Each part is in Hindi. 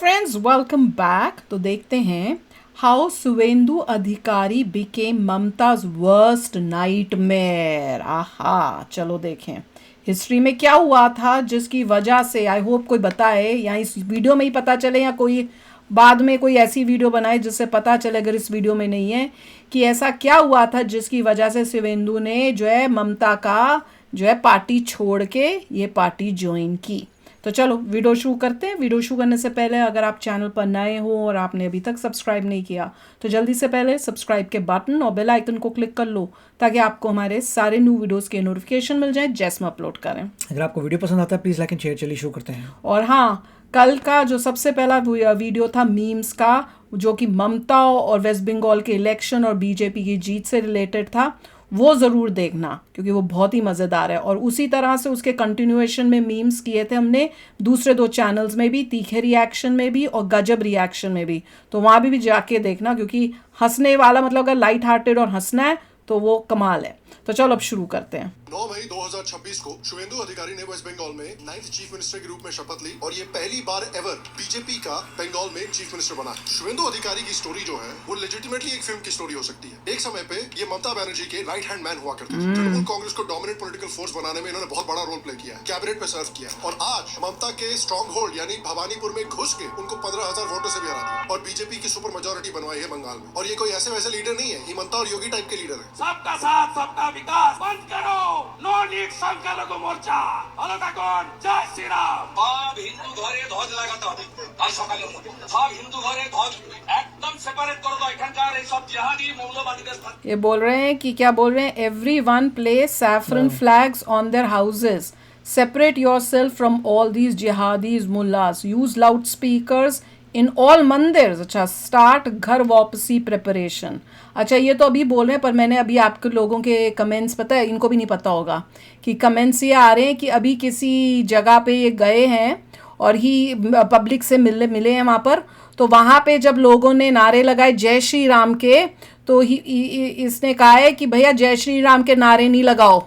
Friends, welcome back. तो देखते हैं हाउ शुवेंदु अधिकारी बिकेम ममताज वर्स्ट नाइटमेयर। आहा, चलो देखें हिस्ट्री में क्या हुआ था जिसकी वजह से, आई होप कोई बताए या इस वीडियो में ही पता चले या कोई बाद में कोई ऐसी वीडियो बनाए जिससे पता चले, अगर इस वीडियो में नहीं है, कि ऐसा क्या हुआ था जिसकी वजह से शुवेंदु ने जो है ममता का जो है पार्टी छोड़ के ये पार्टी ज्वाइन की। तो चलो वीडियो शुरू करते हैं। वीडियो शुरू करने से पहले अगर आप चैनल पर नए हो और आपने अभी तक सब्सक्राइब नहीं किया तो जल्दी से पहले सब्सक्राइब के बटन और बेल आइकन को क्लिक कर लो ताकि आपको हमारे सारे न्यू वीडियोस के नोटिफिकेशन मिल जाए जैसे हम अपलोड करें। अगर आपको वीडियो पसंद आता है प्लीज़ लाइक एंड शेयर। चलिए शुरू करते हैं। और हाँ, कल का जो सबसे पहला वीडियो था मीम्स का, जो कि ममता और वेस्ट बंगाल के इलेक्शन और बीजेपी की जीत से रिलेटेड था, वो ज़रूर देखना क्योंकि वो बहुत ही मज़ेदार है। और उसी तरह से उसके कंटिन्यूएशन में मीम्स किए थे हमने दूसरे दो चैनल्स में भी, तीखे रिएक्शन में भी और गजब रिएक्शन में भी, तो वहाँ भी जाके देखना क्योंकि हंसने वाला, मतलब अगर लाइट हार्टेड और हंसना है तो वो कमाल है। तो चलो अब शुरू करते हैं। 9 मई 2026 को शुवेंदु अधिकारी ने वेस्ट बंगाल में 9th चीफ मिनिस्टर के रूप में शपथ ली और ये पहली बार एवर बीजेपी का बंगाल में चीफ मिनिस्टर बना है। शुवेंदु अधिकारी की स्टोरी जो है वो लेजिटिमेटली एक फिल्म की स्टोरी हो सकती है। एक समय पे ये ममता बनर्जी के राइट हैंड मैन हुआ करते थे। तृणमूल कांग्रेस को डोमिनेंट पॉलिटिकल फोर्स बनाने में इन्होंने बहुत बड़ा रोल प्ले किया है, कैबिनेट में सर्व किया और आज ममता के स्ट्रॉन्ग होल्ड यानी भवानीपुर में घुस के उनको 15,000 वोटों से भी हरा दिया और बीजेपी की सुपर मेजोरिटी बनवाई है बंगाल में। और ये कोई ऐसे वैसे लीडर नहीं है, ये ममता और योगी टाइप के लीडर है। सबका साथ सबका विकास बंद करो, नो नीड সংখ্যালঘু মোর্চা, ভালো থাকুন, জয় শ্রীরাম। সব হিন্দু ঘরে ধ্বজ লাগাতে হবে আর সকালে সব হিন্দু ঘরে ধ্বজ একদম সেপারেট করে দাও। এখানকার এই সব জিহাদি মৌলবাদীদের ये बोल रहे हैं कि क्या बोल रहे हैं, everyone place saffron flags on their houses, separate yourself from all these jihadis mullahs, use loud speakers in all mandirs. अच्छा, स्टार्ट घर वापसी प्रिपरेशन। अच्छा, ये तो अभी बोल रहे हैं, पर मैंने अभी आपके लोगों के कमेंट्स, पता है इनको भी नहीं पता होगा कि कमेंट्स ये आ रहे हैं कि अभी किसी जगह पे ये गए हैं और ही पब्लिक से मिले हैं वहाँ पर, तो वहाँ पे जब लोगों ने नारे लगाए जय श्री राम के, तो इसने कहा है कि भैया जय श्री राम के नारे नहीं लगाओ,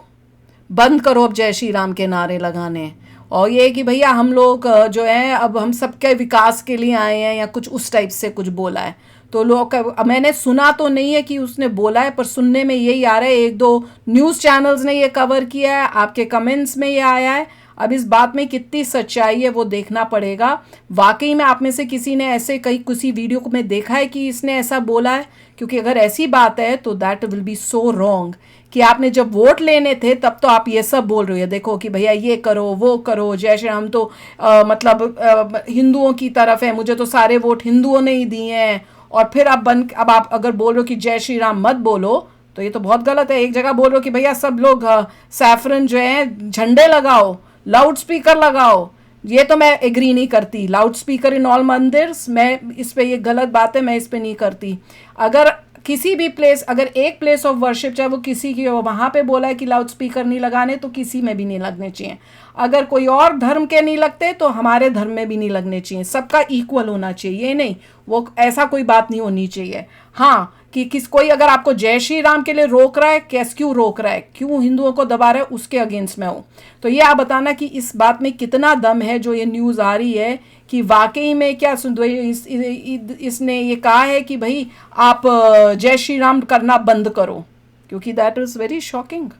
बंद करो अब जय श्री राम के नारे लगाने। और ये कि भैया हम लोग जो है अब हम सबके विकास के लिए आए हैं या कुछ उस टाइप से कुछ बोला है। तो लोग, मैंने सुना तो नहीं है कि उसने बोला है, पर सुनने में यही आ रहा है। एक दो न्यूज़ चैनल्स ने ये कवर किया है, आपके कमेंट्स में ये आया है। अब इस बात में कितनी सच्चाई है वो देखना पड़ेगा। वाकई में आप में से किसी ने ऐसे कहीं किसी वीडियो को में देखा है कि इसने ऐसा बोला है? क्योंकि अगर ऐसी बात है तो that will be so wrong कि आपने जब वोट लेने थे तब तो आप ये सब बोल रहे हो, देखो कि भैया ये करो वो करो, जैसे हम तो मतलब हिंदुओं की तरफ है, मुझे तो सारे वोट हिंदुओं ने ही दिए हैं। और फिर अब आप अगर बोल रहे हो कि जय श्री राम मत बोलो तो ये तो बहुत गलत है। एक जगह बोल रहे हो कि भैया सब लोग सैफरन जो है झंडे लगाओ, लाउड स्पीकर लगाओ, ये तो मैं एग्री नहीं करती। Loud speaker in all mandirs, मैं इस पे, ये गलत बात है, मैं इस पे नहीं करती। अगर किसी भी प्लेस, अगर एक प्लेस ऑफ वर्शिप चाहे वो किसी की हो, वहाँ पे बोला है कि लाउड स्पीकर नहीं लगाने, तो किसी में भी नहीं लगने चाहिए। अगर कोई और धर्म के नहीं लगते तो हमारे धर्म में भी नहीं लगने चाहिए। सबका इक्वल होना चाहिए, ये नहीं, वो ऐसा कोई बात नहीं होनी चाहिए। हाँ, कि कोई अगर आपको जय श्री राम के लिए रोक रहा है, क्यों रोक रहा है, क्यों हिंदुओं को दबा रहा है, उसके अगेंस्ट में हो। तो ये आप बताना कि इस बात में कितना दम है जो ये न्यूज़ आ रही है कि वाकई में क्या इसने ये कहा है कि भाई आप जय श्री राम करना बंद करो, क्योंकि दैट इज़ वेरी शॉकिंग।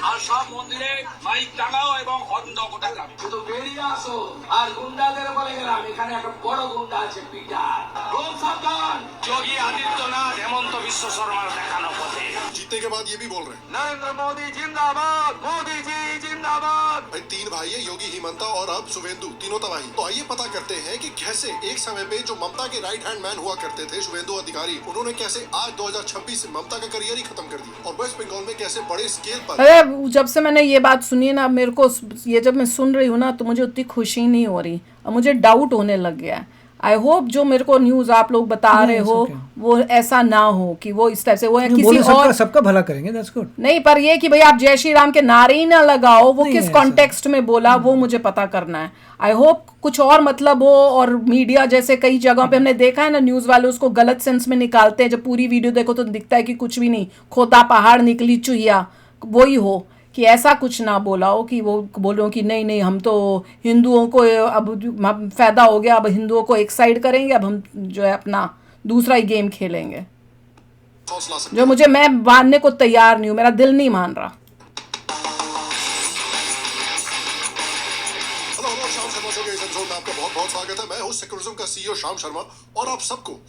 আর সব মন্দিরে মাইক টাঙাও এবং হর্ন কোটাকাম, শুধু বেরিয়ে আসো আর গুন্ডাদের বলে গেলাম এখানে একটা বড় গুন্ডা আছে পিটার। রোল সাবধান, যোগী আদিত্যনাথ হেমন্ত বিশ্ব শর্মার দেখানো পথে। जीतने के बाद ये भी बोल रहे हैं नरेंद्र मोदी जिंदाबाद, मोदी जी जिंदाबाद। भाई तीन भाई है, योगी, हिमंता और अब शुवेंदु, तीनों तबाही। तो आइए पता करते हैं कि कैसे एक समय पे जो ममता के राइट हैंड मैन हुआ करते थे शुवेंदु अधिकारी, उन्होंने कैसे आज 2026 से ममता का करियर ही खत्म कर दिया और वेस्ट बंगाल में कैसे बड़े स्केल पर। अरे जब से मैंने ये बात सुनी है ना, मेरे को ये जब मैं सुन रही हूँ ना तो मुझे उतनी खुशी नहीं हो रही, अब मुझे डाउट होने लग गया है। आई होप जो मेरे को न्यूज़ आप लोग बता रहे हो वो ऐसा ना हो कि वो इस टाइप से वो है किसी और सबका भला करेंगे, दैट्स गुड। नहीं, पर ये कि भाई आप जय श्री राम के नारे ही ना लगाओ, वो किस कॉन्टेक्स्ट में बोला वो मुझे पता करना है। आई होप कुछ और मतलब हो। और मीडिया जैसे कई जगहों पे हमने देखा है ना, न्यूज़ वाले उसको गलत सेंस में निकालते हैं। जब पूरी वीडियो देखो तो दिखता है कि कुछ भी नहीं, खोदा पहाड़ निकली चुहिया, वही हो कि ऐसा कुछ ना बोला हो कि वो बोलो कि नहीं नहीं हम तो हिंदुओं को अब फ़ायदा हो गया, अब हिंदुओं को एक साइड करेंगे, अब हम जो है अपना दूसरा ही गेम खेलेंगे, हौसला सकते जो मुझे मैं मानने को तैयार नहीं हूँ, मेरा दिल नहीं मान रहा। Hello hello, Shyam Sharma show के इस एपिसोड में आपका बहुत बहुत स्वागत है। मैं हूँ सेक्युलरिज्म का सीईओ श्याम शर्मा, और आप सबको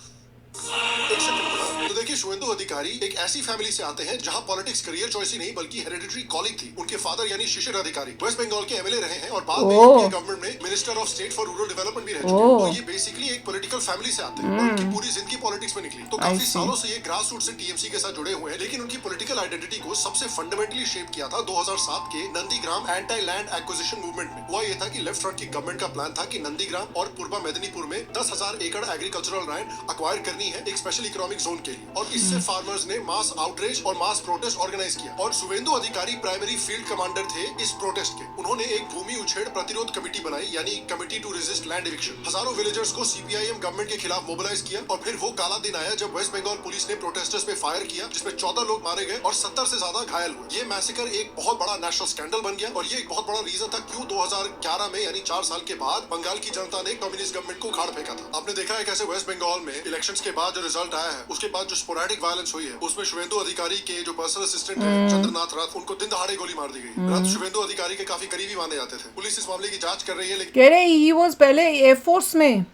एक सेकंड बता। तो देखिए, शुवेंदु अधिकारी एक ऐसी फैमिली से आते हैं जहां पॉलिटिक्स करियर चॉइस ही नहीं बल्कि हेरेडिटरी कॉलिंग थी। उनके फादर यानी शिशिर अधिकारी वेस्ट बंगाल के एमएलए रहे हैं और बाद में यूपीए गवर्नमेंट में minister of state for rural development भी रह चुके हैं। तो ये बेसिकली एक पॉलिटिकल फैमिली से आते हैं और उनकी पूरी जिंदगी पॉलिटिक्स में निकली। तो काफी सालों से ये ग्रास रूट से टीएमसी के साथ जुड़े हुए हैं, लेकिन उनकी पॉलिटिकल आइडेंटिटी को सबसे फंडामेंटली शेप किया था 2007 के Nandigram anti land acquisition movement में। हुआ ये था कि लेफ्ट फ्रंट की गवर्नमेंट का प्लान था कि नंदीग्राम और पूर्वा मेदिनीपुर में 10,000 एकड़ एग्रीकल्चरल लैंड अक्वायर करनी है एक स्पेशल इकोनॉमिक जोन के लिए, और इससे फार्मर्स ने मास आउटरीच और मास प्रोटेस्ट ऑर्गेनाइज किया। और शुवेंदु अधिकारी प्राइमरी फील्ड कमांडर थे इस प्रोटेस्ट के। उन्होंने एक भूमि उछेड़ प्रतिरोध कमेटी बनाई, यानी committee to resist land eviction. हजारों विलेजर्स को सीपीआईएम गवर्नमेंट के खिलाफ मोबिलाइज किया, और फिर वो काला दिन आया जब वेस्ट बंगाल पुलिस ने प्रोटेस्टर्स पे फायर किया, जिसमें 14 लोग मारे गए और 70 से ज्यादा घायल हुए। ये मैसेकर एक बहुत बड़ा नेशनल स्कैंडल बन गया, और ये एक बहुत बड़ा रीजन था क्यों 2011 में यानी 4 साल के बाद बंगाल की जनता ने कम्युनिस्ट गवर्नमेंट को उखाड़ फेंका था। आपने देखा है कैसे वेस्ट बंगाल में इलेक्शंस के बाद जो रिजल्ट आया है, उसके बाद जो स्पोरेडिक वायलेंस हुई है, उसमें शुवेंदु अधिकारी के जो पर्सनल असिस्टेंट है चंद्रनाथ रथ, उनको दिन दहाड़े गोली मार दी गई। रथ शुवेंदु अधिकारी के काफी करीबी माने जाते थे। पुलिस इस मामले की जांच कर रही है, लेकिन कह रहे ही वॉज पहले एयरफोर्स में,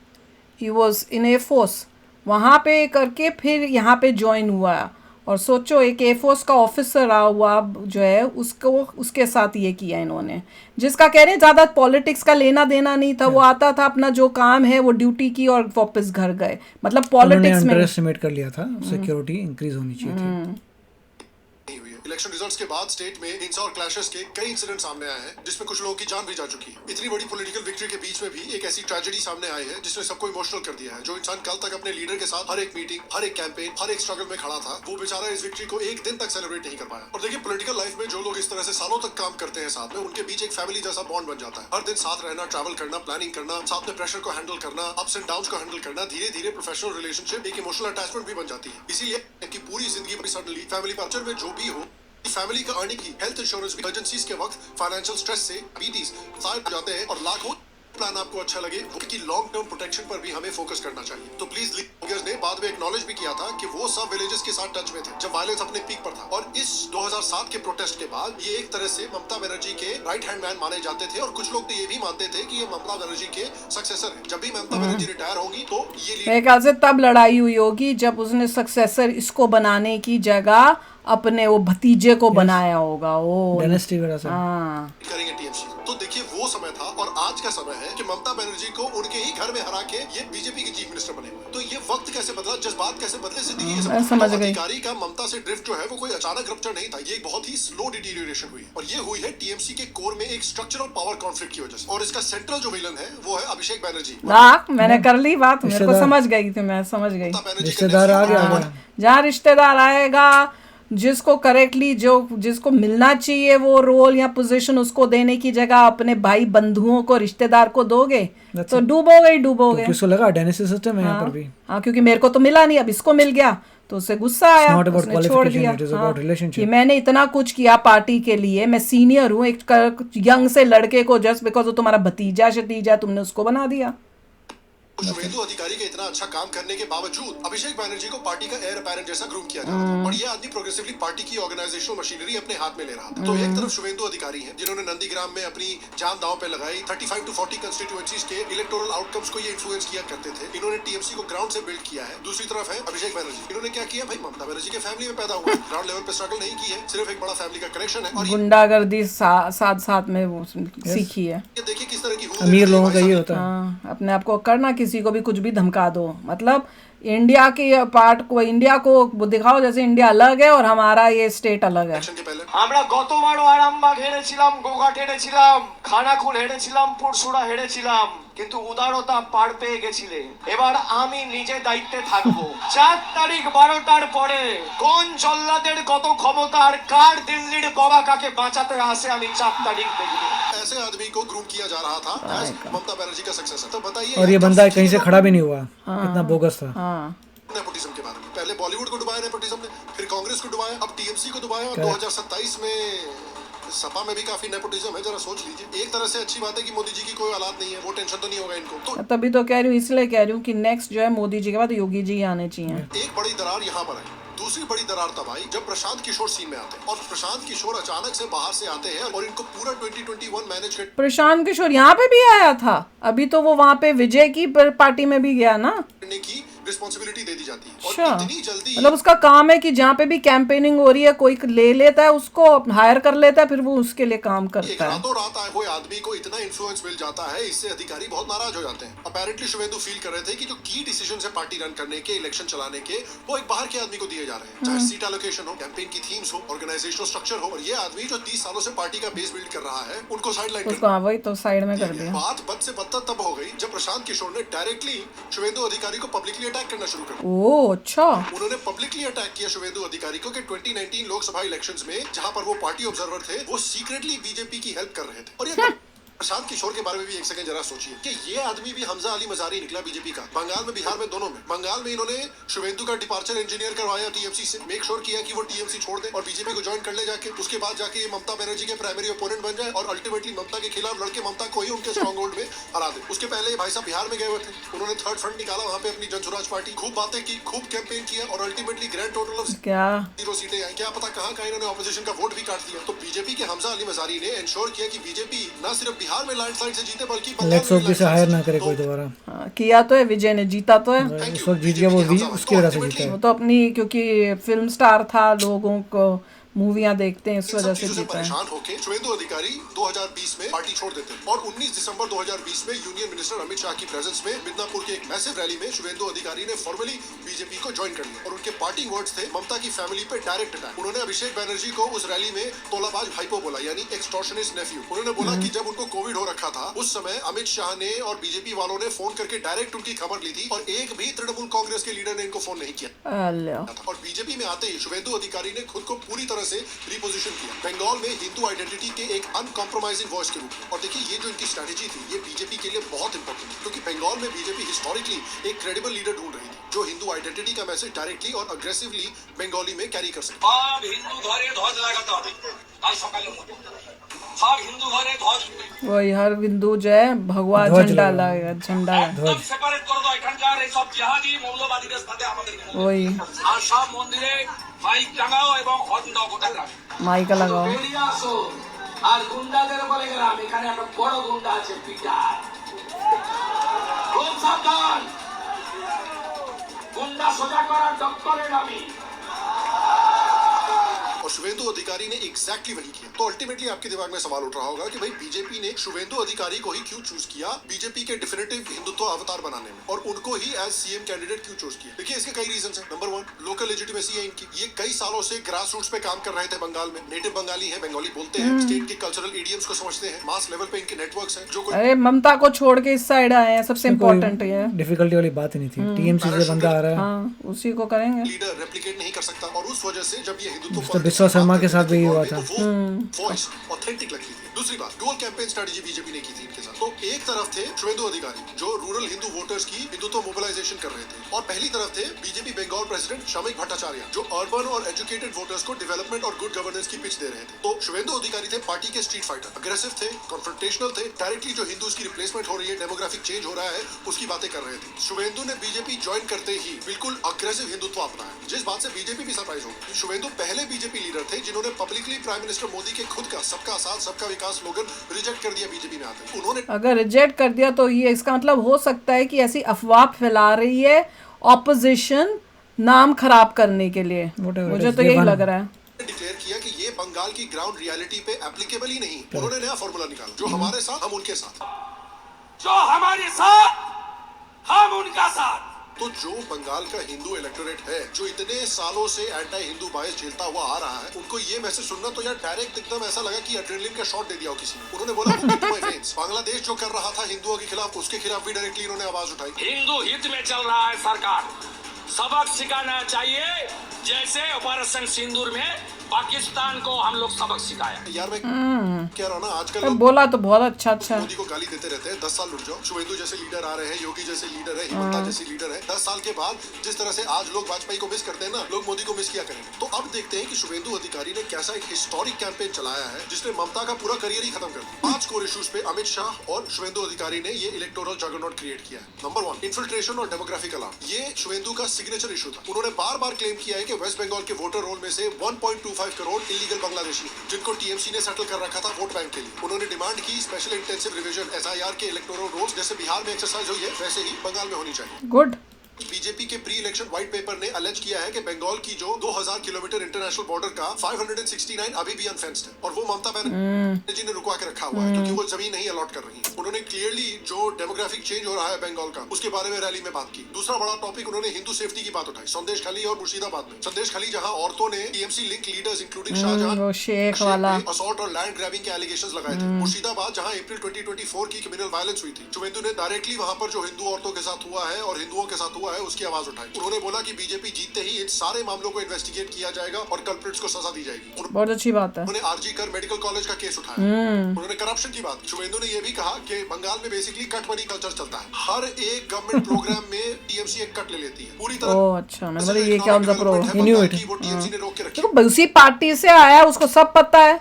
ही वॉज इन एयरफोर्स, वहाँ पे करके फिर यहाँ पे ज्वाइन हुआ। और सोचो एक एयरफोर्स का ऑफिसर रहा हुआ जो है उसको, उसके साथ ये किया इन्होंने, जिसका कह रहे हैं ज़्यादा पॉलिटिक्स का लेना देना नहीं था। वो आता था अपना जो काम है वो ड्यूटी की और वापस घर गए, मतलब पॉलिटिक्स में अंडर एस्टिमेट कर लिया था, सिक्योरिटी इंक्रीज होनी चाहिए थी। इलेक्शन रिजल्ट्स के बाद स्टेट में हिंसा और क्लैशेस के कई इंसिडेंट सामने आए हैं, जिसमें कुछ लोगों की जान भी जा चुकी है। इतनी बड़ी पॉलिटिकल विक्ट्री के बीच में भी एक ऐसी ट्रेजेडी सामने आई है जिसने सबको इमोशनल कर दिया है। जो इंसान कल तक अपने लीडर के साथ हर एक मीटिंग, हर एक कैंपेन, हर एक स्ट्रगल में खड़ा था, वो बेचारा इस विक्ट्री को एक दिन तक सेलिब्रेट नहीं कर पाया। और देखिए, पॉलिटिकल लाइफ में जो लोग इस तरह से सालों तक काम करते हैं साथ में, उनके बीच एक फैमिली जैसा बॉन्ड बन जाता है। हर दिन साथ रहना, ट्रैवल करना, प्लानिंग करना, साथ में प्रेशर को हैंडल करना, अप्स एंड डाउन्स को हैंडल करना, धीरे धीरे प्रोफेशनल रिलेशनशिप एक इमोशनल अटैचमेंट भी बन जाती है। इसीलिए कि पूरी जिंदगी सडनली फैमिली कल्चर में जो भी हो, फैमिली का अर्निंग की हेल्थ इंश्योरेंस भी इमरजेंसीज के वक्त फाइनेंशियल स्ट्रेस से बीटीज साइड जाते हैं। और लाखों प्लान आपको अच्छा लगे, कि लॉन्ग टर्म प्रोटेक्शन पर भी हमें फोकस करना चाहिए। तो प्लीज लीडर्स ने बाद में एक्नॉलेज भी किया था कि वो सब विलेजेस के साथ टच में थे जब वायलेंस अपने पीक पर था। और इस 2007 के प्रोटेस्ट के बाद ये एक तरह से ममता बनर्जी के राइट हैंड मैन माने जाते थे, और कुछ लोग तो ये भी मानते थे कि ये ममता बनर्जी के सक्सेसर है। जब भी ममता बनर्जी रिटायर होंगी तो ये मेरे ख्याल से तब लड़ाई हुई होगी जब उसने सक्सेसर इसको बनाने की जगह अपने वो भतीजे को बनाया होगा। वो डायनेस्टी वगैरह से करेंगे टीएमसी। तो देखिए, वो समय था और आज का समय है कि ममता बनर्जी को उनके ही घर में हरा के ये बीजेपी के चीफ मिनिस्टर बने हुए। तो ये वक्त कैसे बदला, जज्बात कैसे बदले, जिंदगी कैसे समझ गई। अधिकारी का ममता से ड्रिफ्ट जो है वो कोई अचानक रप्चर नहीं था, ये एक बहुत ही स्लो डिटीरियरेशन हुई, और ये हुई है टीएमसी के कोर में एक स्ट्रक्चरल पावर कॉन्फ्लिक्ट की वजह से। और इसका सेंट्रल जो विलन है वो है अभिषेक बैनर्जी। मैंने कर ली बात, मेरे को समझ गई थी, मैं समझ गई। रिश्तेदार आ गया, जहाँ रिश्तेदार आएगा, जिसको करेक्टली जिसको मिलना चाहिए वो रोल या पोजीशन उसको देने की जगह अपने भाई बंधुओं को, रिश्तेदार को दोगे तो डूबोगे। किसको लगा डायनेस्टी सिस्टम है यहाँ पर भी। हाँ, क्योंकि मेरे को तो मिला नहीं, अब इसको मिल गया तो उसे गुस्सा आया, उसने छोड़ दिया। कि मैंने इतना कुछ किया पार्टी के लिए, मैं सीनियर हूँ, एक यंग से लड़के को जस्ट बिकॉज वो तुम्हारा भतीजा शतीजा तुमने उसको बना दिया। शुवेंदु अधिकारी के इतना अच्छा काम करने के बावजूद अभिषेक बैनर्जी को पार्टी का एयर अपैरेंट जैसा ग्रूम किया जा रहा था, और ये आदमी प्रोग्रेसिवली पार्टी की ऑर्गेनाइजेशनल मशीनरी अपने हाथ में ले रहा था। तो एक तरफ शुवेंदु अधिकारी हैं जिन्होंने नंदीग्राम में अपनी जान दांव पे लगाई, 35 to 40 कंस्टिट्यूएंसीज के इलेक्टोरल आउटकम्स को ये इन्फ्लुएंस किया करते थे। इन्होंने टीएमसी को ग्राउंड से बिल्ड किया है। दूसरी तरफ है अभिषेक बैनर्जी, इन्होंने क्या किया, भाई ममता बनर्जी के फैमिली में पैदा हुआ, ग्राउंड लेवल पे स्ट्रगल नहीं की है, सिर्फ एक बड़ा फैमिली का कनेक्शन है, और गुंडागर्दी साथ में वो सीखी है। ये देखिए किस तरह की अमीर लोगों का ये होता है, अपने आप को करना, किसी को भी कुछ भी धमका दो, मतलब इंडिया के पार्ट को, इंडिया को दिखाओ जैसे इंडिया अलग है और हमारा ये स्टेट अलग है। আমরা গতবারও আরামবাগ হেরেছিলাম, গোঘাট হেরেছিলাম, খানাকুল হেরেছিলাম, পুরসুরা হেরেছিলাম, কিন্তু উদারতা পার পেয়ে গেছিলে। এবার আমি নিজে দায়িত্বে থাকবো। 4 তারিখ 12টার পরে কোন জল্লাদের কত ক্ষমতা আর কার দিল্লির বাবা কাকে বাঁচাতে আসে আমি 4 तारीख देखूं। ऐसे आदमी को ग्रूम किया जा रहा था एज ममता बनर्जी का सक्सेसर। तो बताइए, और ये बंदा कहीं से खड़ा भी नहीं हुआ, इतना बोगस था। नेपोटिज्म के बारे में पहले बॉलीवुड को डुबाया नेपोटिज्म ने, फिर कांग्रेस को डुबाया, अब टीएमसी को डुबाया, और 2027 में सपा में भी काफी नेपोटिज्म है, जरा सोच लीजिए। एक तरह से अच्छी बात है कि मोदी जी की कोई औलाद नहीं है, वो टेंशन तो नहीं होगा इनको। तो तभी तो कह रही हूँ, इसलिए कह रही हूँ कि नेक्स्ट जो है मोदी जी के बाद योगी जी आने चाहिए। एक बड़ी दरार यहाँ पर है। दूसरी बड़ी दरार तब आई जब प्रशांत किशोर सीन में आते हैं, और प्रशांत किशोर अचानक से बाहर से आते हैं और इनको पूरा 2021 मैनेज प्रशांत किशोर यहाँ पे भी आया था, अभी तो वो वहाँ पे विजय की पार्टी में भी गया ना। करने की रिस्पॉन्सिबिलिटी दे दी जाती है। अच्छा, और इतनी जल्दी मतलब उसका काम है कि जहाँ पे भी कैंपेनिंग हो रही है कोई ले लेता है, उसको हायर कर लेता है, फिर वो उसके लिए काम एक करता है। रातों रात आए हुए आदमी को इतना इन्फ्लुएंस मिल जाता है, इससे अधिकारी बहुत नाराज हो जाते हैं। अपेरेंटली शुवेंदु फील कर रहे थे कि जो की डिसीजन है पार्टी रन करने के, इलेक्शन चलाने के, वो एक बाहर के आदमी को दिए जा रहे हैं। चाहे सीट एलोकेशन हो, कैंपेन की थीम्स हो, ऑर्गेनाइजेशनल स्ट्रक्चर हो, और ये आदमी जो 30 सालों से पार्टी का बेस बिल्ड कर रहा है, उनको साइडलाइन कर उसको वही तो साइड में कर दिया। बात बद से बदतर तब हो गई जब प्रशांत किशोर ने डायरेक्टली शुवेंदु अधिकारी को पब्लिकली अटैक करना शुरू कर दिया। ओह अच्छा। उन्होंने पब्लिकली अटैक किया शुवेंदु अधिकारी को कि 2019 लोकसभा इलेक्शंस में जहां पर वो पार्टी ऑब्जर्वर थे, वो सीक्रेटली बीजेपी की हेल्प कर रहे थे। और ये प्रशांत किशोर के बारे में भी एक सेकंड जरा सोचिए कि ये आदमी भी हमजा अली मजारी निकला बीजेपी का। बंगाल में, बिहार में, दोनों में। बंगाल में इन्होंने शुवेंदु का डिपार्चर इंजीनियर करवाया टीएमसी से, मेक श्योर किया कि वो टीएमसी छोड़ दे और बीजेपी को ज्वाइन कर ले जाके। उसके बाद जाके ये ममता बनर्जी के प्राइमरी ओपोनेंट बन जाए और अल्टीमेटली ममता के खिलाफ लड़के ममता को ही उनके स्ट्रॉन्ग होल्ड में हरा दे। उसके पहले ये भाई साहब बिहार में गए हुए थे, उन्होंने थर्ड फ्रंट निकाला वहां पे अपनी जनसुराज पार्टी, खूब बातें की, खूब कैंपेन किया, और अल्टीमेटली ग्रैंड टोटल ऑफ क्या 0 सीटें आई। क्या पता कहां कहां इन्होंने ऑपोजिशन का वोट भी काट दिया। तो बीजेपी के हमजा अली मजारी ने इंश्योर किया कि बीजेपी न सिर्फ बिहार में लैंडस्लाइड से जीते, बल्कि लेट्स होप से हायर ना करे कोई दोबारा। हाँ, किया तो है, विजय ने जीता तो है। उस वक्त जीत गया वो भी, उसकी वजह से जीता वो है। तो अपनी, क्योंकि फिल्म स्टार था, लोगों को मूवियां देखते हैं, इस इन वजह सब से चीजों से जीता है। परेशान होकर शुवेंदु अधिकारी 2020 में पार्टी छोड़ देते हैं, और 19 दिसंबर 2020 में यूनियन मिनिस्टर अमित शाह की प्रेजेंस में मिदनापुर के एक मैसिव रैली में शुवेंदु अधिकारी ने फॉर्मली बीजेपी को ज्वाइन कर लिया। और उनके पार्टिंग वर्ड्स थे ममता की फैमिली पे डायरेक्ट अटैक। उन्होंने अभिषेक बैनर्जी को उस रैली में तोलाबाज भाईपो बोला, यानी एक्सटॉर्शनिस्ट नेफ्यू। उन्होंने बोला कि जब उनको कोविड हो रखा था, उस समय अमित शाह ने और बीजेपी वालों ने फोन करके डायरेक्ट उनकी खबर ली थी, और एक भी तृणमूल कांग्रेस के लीडर ने इनको फोन नहीं किया। अल्लाह। और बीजेपी में आते ही शुवेंदु अधिकारी ने खुद को पूरी तरह से रिपोजिशन किया बंगाल में हिंदू आइडेंटिटी के एक अनकॉम्प्रोमाइजिंग वॉइस के रूप में। और देखिए, ये जो इनकी स्ट्रेटेजी थी, ये बीजेपी के लिए बहुत इंपॉर्टेंट है, क्योंकि बंगाल में बीजेपी हिस्टोरिकली एक क्रेडिबल लीडर ढूंढ रही थी जो हिंदू आइडेंटिटी का मैसेज डायरेक्टली और अग्रेसिवली बंगाली में कैरी कर सके। সব হিন্দু ঘরে ধ্বজ লাগাতে হবে কাল সকালের মধ্যে। সব হিন্দু ঘরে ধ্বজ वही हर हिंदू जो है भगवा ध्वज झंडा लगाएगा। लाएगा, झंडा একদম সেপারেট করে দাও এখানকার এই সব জিহাদি মৌলবাদীদের সাথে আমাদের। वही আর সব মন্দিরে মাইক টাঙাও এবং হর্ন দাও গোটা গ্রামে। माइका लगाओ। বেরিয়ে আসো। আর গুন্ডাদের বলে গেলাম, এখানে একটা বড় গুন্ডা আছে পিটার, খুব সাবধান। গুন্ডা সোজা করার ডক্টরেট আমি। और शुवेंदु अधिकारी ने एग्जैक्टली वही किया। तो अल्टीमेटली आपके दिमाग में सवाल उठ रहा होगा कि भाई बीजेपी ने शुवेंदु अधिकारी को ही क्यों चूज किया बीजेपी के डिफिनेटिव हिंदुत्व अवतार बनाने में, और उनको ही एज सीएम कैंडिडेट क्यों चूज किया। देखिए, इसके कई रीजंस हैं। नंबर 1, लोकल लेजिटिमेसी है इनकी। ये कई सालों से ग्रास रूट्स पे काम कर रहे थे बंगाल में, नेटिव बंगाली है, बंगाली बोलते हैं, स्टेट के कल्चरल इडियम्स को समझते हैं, मास लेवल पे इनके नेटवर्क्स हैं। जो कोई अरे ममता को छोड़ के इस साइड आए हैं, सबसे इम्पोर्टेंट है। डिफिकल्टी वाली बात ही नहीं थी। टीएमसी से बंदा आ रहा है, हाँ, उसी को करेंगे। लीडर रेप्लिकेट नहीं कर सकता, और उस वजह से जब ये हिंदुत्व तो बिस्वा शर्मा के साथ भी यही हुआ था। वॉइस ऑथेंटिक लगती थी। दूसरी बात, डुअल कैंपेन स्ट्रेटजी बीजेपी ने की थी इनके साथ। तो एक तरफ थे शुवेंदु अधिकारी जो रूरल हिंदू वोटर्स की हिंदुत्व मोबिलाइजेशन कर रहे थे, और पहली तरफ थे बीजेपी बंगाल प्रेसिडेंट शमिक भट्टाचार्य जो अर्बन और एजुकेटेड वोटर्स को डेवलपमेंट और गुड गवर्नेंस की पिच दे रहे थे। तो शुवेंदु अधिकारी थे पार्टी के स्ट्रीट फाइटर, अग्रेसिव थे, कॉन्फ्रंटेशनल थे, डायरेक्टली जो हिंदूज की रिप्लेसमेंट हो रही है, डेमोग्राफिक चेंज हो रहा है, उसकी बातें कर रहे थे। शुवेंदु ने बीजेपी ज्वाइन करते ही बिल्कुल अग्रेसिव हिंदुत्व अपनाया, जिस बात से बीजेपी भी सरप्राइज हो गई। शुवेंदु पहले बीजेपी लीडर थे जिन्होंने पब्लिकली प्राइम मिनिस्टर मोदी के खुद का सबका साथ सबका विकास स्लोगन रिजेक्ट कर दिया बीजेपी में आते। उन्होंने अगर रिजेक्ट कर दिया तो ये इसका मतलब हो सकता है कि ऐसी अफवाह फैला रही है ऑपोजिशन नाम खराब करने के लिए। Whatever मुझे it is, तो they यही won. लग रहा है। डिक्लेयर किया कि ये बंगाल की ग्राउंड रियलिटी पे एप्लीकेबल ही नहीं। उन्होंने नया फॉर्मूला निकाला, जो हमारे साथ हम उनके साथ। जो हमारे साथ हम उनका साथ। तो जो बंगाल का हिंदू इलेक्टोरेट है, जो इतने सालों से एंटी हिंदू बायस झेलता हुआ आ रहा है, उनको ये मैसेज सुनना तो यार डायरेक्ट एकदम ऐसा लगा कि एड्रेनलिन का शॉट दे दिया हो किसी ने। उन्होंने बोला बांग्लादेश जो कर रहा था हिंदुओं के खिलाफ, उसके खिलाफ भी डायरेक्टली इन्होंने आवाज उठाई। हिंदू हित में चल रहा है सरकार। सबक सिखाना चाहिए, जैसे ऑपरेशन सिंदूर में पाकिस्तान को हम लोग सबक सिखाया। यार मैं कह रहा हूँ ना, आजकल लोग बोला तो बहुत अच्छा मोदी को गाली देते रहते हैं। 10 साल रुक जाओ, शुभेंदु जैसे लीडर आ रहे हैं, योगी जैसे लीडर है, हिमंता जैसी लीडर है। 10 साल के बाद जिस तरह से आज लोग वाजपेयी को मिस करते हैं ना, लोग मोदी को मिस किया करेंगे। तो अब देखते हैं कि शुभेंदु अधिकारी ने कैसा एक हिस्टोरिक कैंपेन चलाया है जिसने ममता का पूरा करियर ही खत्म कर दिया। 5 कोर इश्यूज पे अमित शाह और शुभेंदु अधिकारी ने ये इलेक्टोरल जगरनॉट क्रिएट किया है। नंबर 1, इन्फिल्ट्रेशन और डेमोग्राफिक अलार्म। ये शुभेंदु का सिग्नेचर इशू था। उन्होंने बार बार क्लेम किया है कि वेस्ट बंगाल के वोटर रोल में से 1.25 करोड़ इलीगल बांग्लादेशी जिनको टीएमसी ने सेटल कर रखा था वोट बैंक के लिए। उन्होंने डिमांड की स्पेशल इंटेंसिव रिवीजन एसआईआर के इलेक्टोरल रोल्स जैसे बिहार में एक्सरसाइज हुई है वैसे ही बंगाल में होनी चाहिए। गुड। बीजेपी के प्री इलेक्शन व्हाइट पेपर ने अलेज किया है कि बंगाल की जो 2000 किलोमीटर इंटरनेशनल बॉर्डर का 569 अभी भी अनफेंस्ड है और वो ममता बनर्जी ने रुकवा के रखा हुआ है क्योंकि वो जमीन नहीं अलॉट कर रही है। उन्होंने क्लियरली जो डेमोग्राफिक चेंज हो रहा है बंगाल का उसके बारे में रैली में बात की। दूसरा बड़ा टॉपिक उन्होंने हिंदू सेफ्टी की बात उठाई, संदेश खाली और मुर्शिदाबाद में। संदेश खाली जहां औरतों ने TMC link leaders including Shahjahan वो शेख वाला असॉल्ट और लैंड ग्रैबिंग के एलिगेशंस लगाए थे। मुर्शिदाबाद जहां अप्रैल 2024 की क्रिमिनल वायलेंस हुई थी, शुभेंदु ने डायरेक्टली वहां पर जो हिंदू औरतों के साथ हुआ है और हिंदुओं के साथ हुआ है उसकी आवाज उठाई। उन्होंने बोला कि बीजेपी जीतते ही इन सारे मामलों को इन्वेस्टिगेट किया जाएगा और कल्प्रिट्स को सजा दी जाएगी। बहुत अच्छी बात है। उन्होंने आरजी कर मेडिकल कॉलेज का केस उठाया। उन्होंने करप्शन की बात। शुभेंदु ने यह भी कहा कि बंगाल में बेसिकली कट मनी कल्चर चलता है। हर एक गवर्नमेंट प्रोग्राम में टीएमसी एक कट ले लेती है पूरी तरह। ओह अच्छा, मतलब ये क्या उनका प्रो वो टीएमसी ने रोक के रखी। देखो उसी पार्टी से आया है, उसको सब पता है।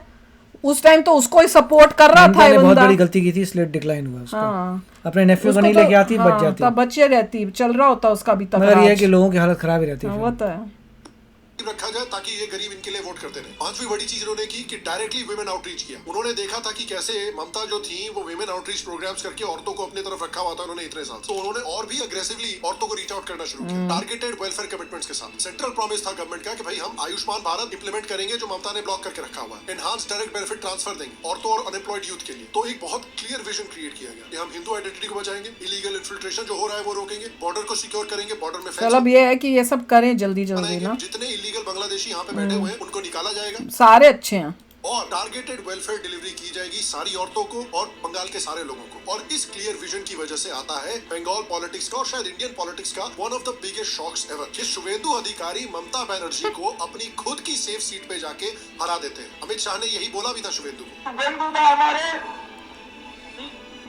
उस टाइम तो उसको ही सपोर्ट कर रहा था ये बहुत बंदा। बड़ी गलती की थी इसलिए डिक्लाइन हुआ उसका। हाँ। अपने नेफ्यू को नहीं लेके आती, बच जाती। तब बचे रहती, चल रहा होता उसका भी तब। मगर ये है कि लोगों की हालत खराब ही रहती है। वो तो है। रखा जाए ताकि ये गरीब इनके लिए वोट करते रहे। 5वीं बड़ी चीज उन्होंने की कि डायरेक्टली वुमेन आउटरीच किया। उन्होंने देखा था कि कैसे ममता जो थी वो वुमेन आउटरीच प्रोग्राम्स करके औरतों को अपने तरफ रखा हुआ था उन्होंने इतने साल। तो उन्होंने और भी अग्रेसिवली औरतों को रीच आउट करना शुरू किया टारगेटेड वेलफेयर कमिटमेंट्स के साथ। सेंट्रल प्रॉमिस था गवर्नमेंट का कि भाई हम आयुष्मान भारत इंप्लीमेंट करेंगे जो ममता ने ब्लॉक करके रखा हुआ है। एनहांस डायरेक्ट बेनिफिट ट्रांसफर देंगे औरतों और अनएम्प्लॉयड यूथ के लिए। तो एक बहुत क्लियर विजन क्रिएट किया गया कि हम हिंदू आइडेंटिटी को बचाएंगे, इलीगल इन्फिल्ट्रेशन जो हो रहा है वो रोकेंगे, बॉर्डर को सिक्योर करेंगे, बॉर्डर में मतलब ये है कि ये सब करें जल्दी जल्दी ना। जितने इलीगल बांग्लादेशी यहाँ पे बैठे हुए हैं उनको निकाला जाएगा। सारे अच्छे हैं। और टारगेटेड वेलफेयर डिलीवरी की जाएगी सारी औरतों को और बंगाल के सारे लोगों को। और इस क्लियर विजन की वजह से आता है बंगाल पॉलिटिक्स का और शायद इंडियन पॉलिटिक्स का one of the biggest shocks ever कि शुभेंदु अधिकारी ममता बनर्जी को अपनी खुद की सेफ सीट पे जाके हरा देते हैं। अमित शाह ने यही बोला भी था शुभेंदु को। शुभेंदु दा हमारे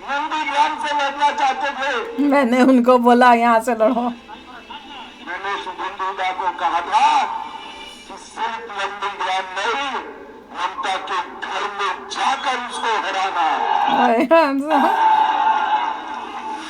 नंदीग्राम से लड़ना चाहते थे। मैंने उनको बोला यहाँ से लड़ो। मैंने शुभेंदु दा को कहा था कि सिर्फ नंदीग्राम नहीं, ममता के घर में जाकर उसको हराना।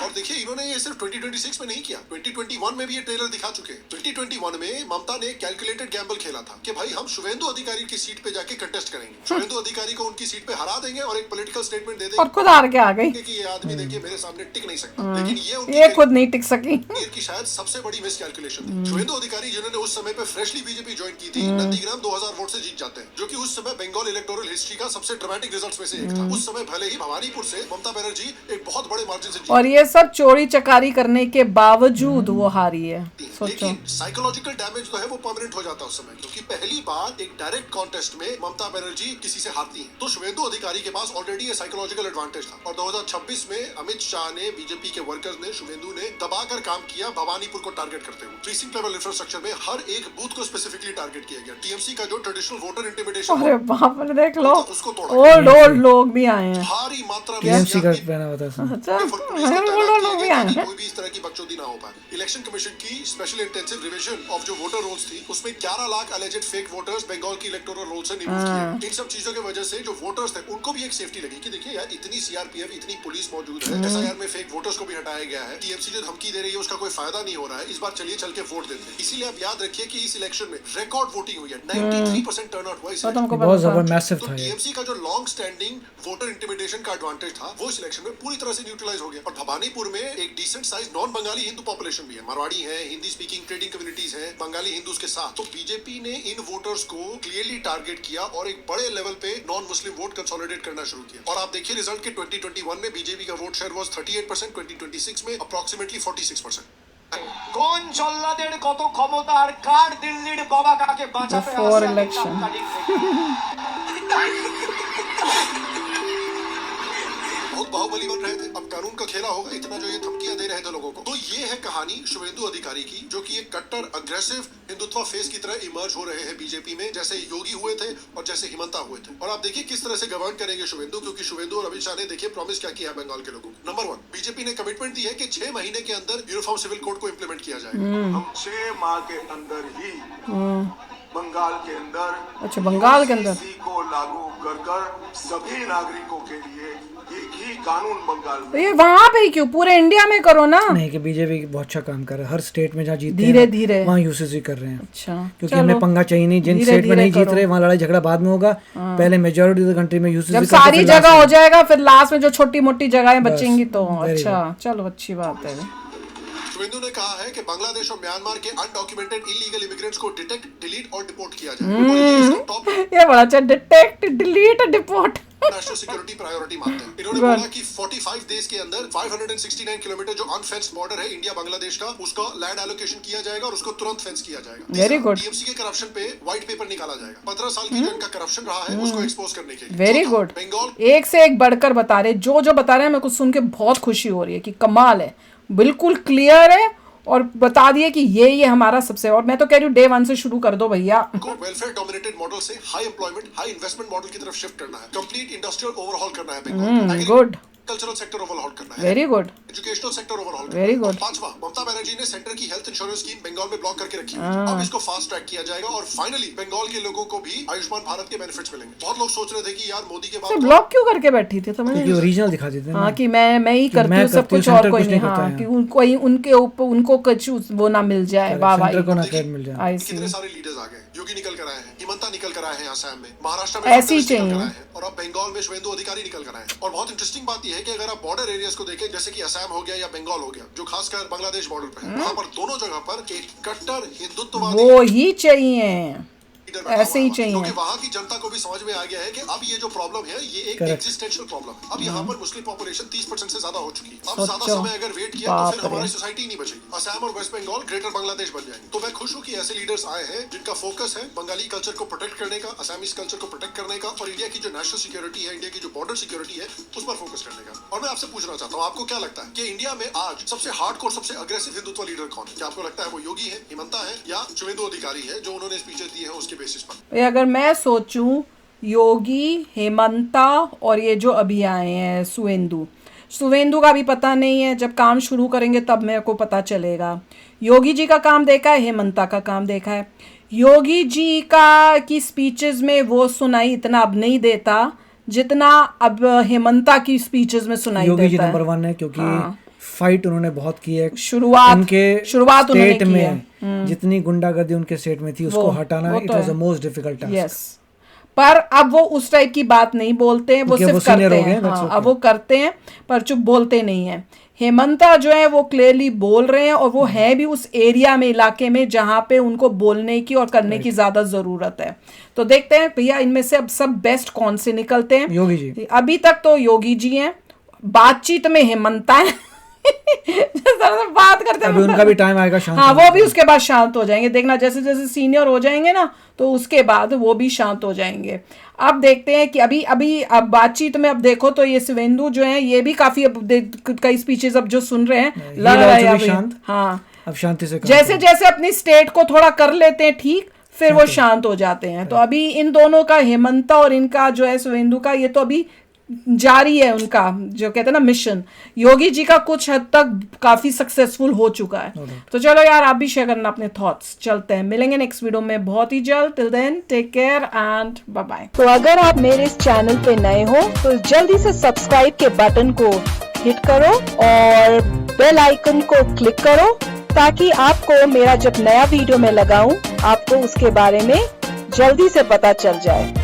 और देखिए इन्होंने ये सिर्फ 2026 में नहीं किया, 2021 में भी ये ट्रेलर दिखा चुके हैं। 2021 में ममता ने कैलकुलेटेड गैम्बल खेला था कि भाई हम शुभेंदु अधिकारी की सीट पे जाके कंटेस्ट करेंगे, शुभेंदु अधिकारी को उनकी सीट पे हरा देंगे और एक पॉलिटिकल स्टेटमेंट दे देंगे और खुद हार के आ गई कि ये आदमी देखिए मेरे सामने टिक नहीं सकता। लेकिन ये खुद नहीं टिक सकी। की शायद सबसे बड़ी मिस कैलकुलेशन थी। शुभेंदु अधिकारी जिन्होंने उस समय पे फ्रेशली बीजेपी ज्वाइन की थी, नंदीग्राम 2000 वोट से जीत जाते हैं, जो कि उस समय बंगाल इलेक्टोरल हिस्ट्री का सबसे ड्रामेटिक रिजल्ट्स में से एक था। उस समय भले ही भवानीपुर से ममता बनर्जी एक बहुत बड़े मार्जिन से जीती और ये सब चोरी चकारी करने के बावजूद वो हारी है। सोचो लेकिन साइकोलॉजिकल डैमेज जो है वो परमानेंट हो जाता है उस समय, क्योंकि पहली बार एक डायरेक्ट कॉन्टेस्ट में ममता बनर्जी किसी से हारती है। तो शुभेंदु अधिकारी के पास ऑलरेडी ये साइकोलॉजिकल एडवांटेज था। और 2026 में अमित शाह ने, बीजेपी के वर्कर्स ने, शुभेंदु ने दबाकर काम किया भवानीपुर को टारगेट करते हुए। प्रीसिंक्ट लेवल इंफ्रास्ट्रक्चर में हर एक बूथ को स्पेसिफिकली टारगेट किया गया। टीएमसी का जो ट्रेडिशनल वोटर इंटिमिडेशन, अरे बाप रे, देख लो उसको तोड़ा। ओल्ड लोग भी आए हैं। भारी मात्रा में टीएमसी का पहना हुआ था। अच्छा, ओल्ड लोग भी आए हैं। कोई भी इस तरह की बकचोदी ना हो पाए। इलेक्शन कमीशन की स्पेशल इंटेंसिव रिवीजन ऑफ जो वोटर रोल्स थी उसमें 11 lakh alleged fake voters Bengal की इलेक्टोरल रोल से रिमूव किए। इन सब चीजों की वजह से जो वोटर्स थे उनको भी एक सेफ्टी लगी कि देखिए यार इतनी सीआरपीएफ, इतनी पुलिस मौजूद है, एसआईआर में फेक वोटर्स को भी हटाया गया है, टीएमसी जो धमकी दे रही है उसका कोई फायदा नहीं हो रहा है, इस बार चलिए चल के वोट देते हैं। इसीलिए आप याद रखिए कि इस इलेक्शन में रिकॉर्ड वोटिंग हुई है, 93% टर्नआउट हुआ इस इलेक्शन में। बहुत जबरदस्त मैसिव तो था ये। टीएमसी का जो लॉन्ग स्टैंडिंग वोटर इंटिमिडेशन का एडवांटेज था वो इस इलेक्शन में पूरी तरह से न्यूट्रलाइज हो गया। और भवानीपुर में एक decent size non Bengali Hindu population भी है, मारवाड़ी है, हिंदी स्पीकिंग ट्रेडिंग कम्युनिटीज हैं, बंगाली हिंदूज के साथ। तो बीजेपी ने इन वोटर्स को क्लियरली टारगेट किया और एक बड़े लेवल पे नॉन मुस्लिम वोट कंसोलिडेट करना शुरू किया। और आप देखिए रिजल्ट के 2021 में बीजेपी का वोट शेयर वाज 38%, 2026 में अप्रॉक्सीमेटली 46%। কোন চল্লাদের কত ক্ষমতা আর কার দিল্লির বাবা কাকে বাঁচাতে Before আসে election. बहुत बाहुबली बन रहे थे, अब कानून का खेला होगा, इतना जो ये धमकियां दे रहे थे लोगों को। तो ये है कहानी शुवेंदु अधिकारी की, जो कि एक कट्टर अग्रेसिव हिंदुत्व फेस की तरह इमर्ज हो रहे हैं बीजेपी में, जैसे योगी हुए थे और जैसे हिमंता हुए थे। और आप देखिए किस तरह से गवर्न करेंगे शुवेंदु, क्योंकि शुवेंदु और अमित शाह ने देखिए प्रॉमिस क्या किया है बंगाल के लोगों को। नंबर 1, बीजेपी ने कमिटमेंट दी है कि 6 महीने के अंदर यूनिफॉर्म सिविल कोड को इम्प्लीमेंट किया जाएगा। हम 6 माह के अंदर ही बंगाल के अंदर, अच्छा बंगाल के अंदर को लागू कर सभी नागरिकों के लिए एक ही कानून बंगाल में। ये वहाँ पे ही क्यों, पूरे इंडिया में करो ना। नहीं कि बीजेपी बहुत अच्छा काम कर रहा है, हर स्टेट में जहाँ जीतते धीरे हैं धीरे वहाँ यूसीसी कर रहे हैं। अच्छा क्योंकि हमें पंगा चाहिए नहीं, जिन स्टेट में नहीं जीत रहे वहाँ लड़ाई झगड़ा बाद में होगा, पहले मेजोरिटी ऑफ द कंट्री में यूसीसी जब सारी जगह हो जाएगा फिर लास्ट में जो छोटी मोटी जगहें बचेंगी तो अच्छा चलो अच्छी बात है। शुवेंदु ने कहा है कि बांग्लादेश और म्यांमार के अनडॉक्यूमेंटेड इलीगल इमिग्रेंट्स को डिटेक्ट, डिलीट और डिपोर्ट किया जाए। और ये इसका टॉप ये बड़ा अच्छा, detect, delete, deport national security priority मानते हैं। इन्होंने बोला कि 45 डेज के अंदर 569 किलोमीटर जो अनफेंस्ड बॉर्डर है इंडिया बांग्लादेश का, उसका लैंड एलोकेशन किया जाएगा और उसको तुरंत फेंस किया जाएगा। Very good. टीएमसी के करप्शन पे व्हाइट पेपर निकाला जाएगा। 15 साल की जो इनका करप्शन रहा है उसको एक्सपोज करने के लिए। Very good. बंगाल एक से एक बढ़कर बता रहे, जो बता रहे हैं मेरे को सुन के बहुत खुशी हो रही है कि कमाल है, बिल्कुल क्लियर है और बता दिए कि ये हमारा सबसे, और मैं तो कह रही हूँ डे 1 से शुरू कर दो भैया। को वेलफेयर डोमिनेटेड मॉडल से high employment, high investment model की तरफ शिफ्ट करना है। कंप्लीट इंडस्ट्रियल ओवरहॉल करना है Bengal. Good, cultural sector overhaul करना है। Very good, educational sector overhaul करना वेरी है। गुड। 5वां, ममता बनर्जी ने सेंटर की हेल्थ इंश्योरेंस स्कीम बंगाल में ब्लॉक करके रखी है। अब इसको फास्ट ट्रैक किया जाएगा और फाइनली बंगाल के लोगों को भी आयुष्मान भारत के बेनिफिट्स मिलेंगे। बहुत लोग सोच रहे थे कि यार मोदी के बाद ब्लॉक क्यों करके बैठी थी तो क्योंकि ओरिजिनल दिखा देते हैं। हाँ कि मैं ही करती हूँ सब कुछ और कोई नहीं। हाँ कि उनके ऊपर उनको कुछ वो ना मिल जाए, वाह भाई सेंटर को ना क्रेडिट मिल जाए। कितने सारे लीडर्स आ गए। योगी निकल कर आए हैं, हिमंता निकल कर आए हैं आसाम में, महाराष्ट्र में ऐसे ही फडणवीस निकल कर चाहिए। आए हैं, और अब बंगाल में शुवेंदु अधिकारी निकल कर आए हैं। और बहुत इंटरेस्टिंग बात यह है कि अगर आप बॉर्डर एरियाज को देखें, जैसे कि असम हो गया या बंगाल हो गया, जो खासकर बांग्लादेश बॉर्डर पे है, वहां पर दोनों जगह पर एक कट्टर हिंदुत्ववादी वो ही चाहिए, लीडर बैठा ऐसे हुआ ही है। चाहिए। क्योंकि वहाँ की जनता को भी समझ में आ गया है कि अब ये जो प्रॉब्लम है ये एक एक्जिस्टेंशियल प्रॉब्लम है। अब यहाँ पर मुस्लिम पॉपुलेशन 30% से ज्यादा हो चुकी है। अब ज्यादा समय अगर वेट किया तो फिर हमारी सोसाइटी नहीं बचेगी। असम और वेस्ट बंगाल ग्रेटर बांग्लादेश बन जाएंगे। तो मैं खुश हूँ कि ऐसे लीडर्स आए हैं जिनका फोकस है बंगाली कल्चर को प्रोटेक्ट करने का, असमीज कल्चर को प्रोटेक्ट करने का, और इंडिया की जो नेशनल सिक्योरिटी है, इंडिया की जो बॉर्डर सिक्योरिटी है, उस पर फोकस करने का। और मैं आपसे पूछना चाहता हूँ, आपको क्या लगता है कि इंडिया में आज सबसे हार्डकोर, सबसे अग्रेसिव हिंदुत्व लीडर कौन है? क्या आपको लगता है वो योगी है, हिमंता है, या शुवेंदु अधिकारी है जो उन्होंने स्पीचेस दी है उसके बेसिस पर? अगर मैं सोचूं योगी, हेमंता और ये जो अभी आए हैं शुवेंदु का भी पता नहीं है, जब काम शुरू करेंगे तब मेरे को पता चलेगा। योगी जी का काम देखा है, हेमंता का काम देखा है। योगी जी का की स्पीचेस में वो सुनाई इतना अब नहीं देता जितना अब हेमंता की स्पीचेस में सुनाई योगी जी देता है। नंबर 1 है क्योंकि फाइट उन्होंने बहुत की है। शुरुआत उन्होंने स्टेट की में जितनी गुंडागर्दी उनके स्टेट में थी उसको हटाना it was the most difficult task. Yes, पर अब वो उस टाइप की बात नहीं बोलते हैं, वो सिर्फ करते हैं। हाँ, अब वो करते हैं पर चुप बोलते नहीं है। हेमंता जो है वो क्लियरली बोल रहे हैं और वो है भी उस एरिया में, इलाके में जहाँ पे उनको बोलने की और करने की ज्यादा जरूरत है। तो देखते हैं भैया इनमें से अब सब बेस्ट कौन से निकलते हैं। योगी जी अभी तक तो योगी जी हैं, बातचीत में हेमंता है बात करते हैं, अभी उनका भी टाइम आएगा शांत। हाँ वो भी उसके बाद शांत हो जाएंगे। देखना जैसे जैसे सीनियर हो जाएंगे ना तो उसके बाद वो भी शांत हो जाएंगे। अब देखते हैं कि अब बातचीत में अब देखो तो ये शुवेंदु जो है ये भी काफी अब कई स्पीचेस अब जो सुन रहे हैं लग रहा है शांत। हाँ अब शांति से जैसे जैसे अपनी स्टेट को थोड़ा कर लेते हैं ठीक, फिर वो शांत हो जाते हैं। तो अभी इन दोनों का, हेमंता और इनका जो है शुवेंदु का, ये तो अभी जारी है उनका जो कहते हैं ना मिशन। योगी जी का कुछ हद तक काफी सक्सेसफुल हो चुका है। तो चलो यार आप भी शेयर करना अपने थॉट्स। चलते हैं, मिलेंगे नेक्स्ट वीडियो में बहुत ही जल्द। Till then take care and bye bye. तो अगर आप मेरे इस चैनल पे नए हो तो जल्दी से सब्सक्राइब के बटन को हिट करो और बेल आइकन को क्लिक करो ताकि आपको मेरा जब नया वीडियो मैं लगाऊं आपको उसके बारे में जल्दी से पता चल जाए।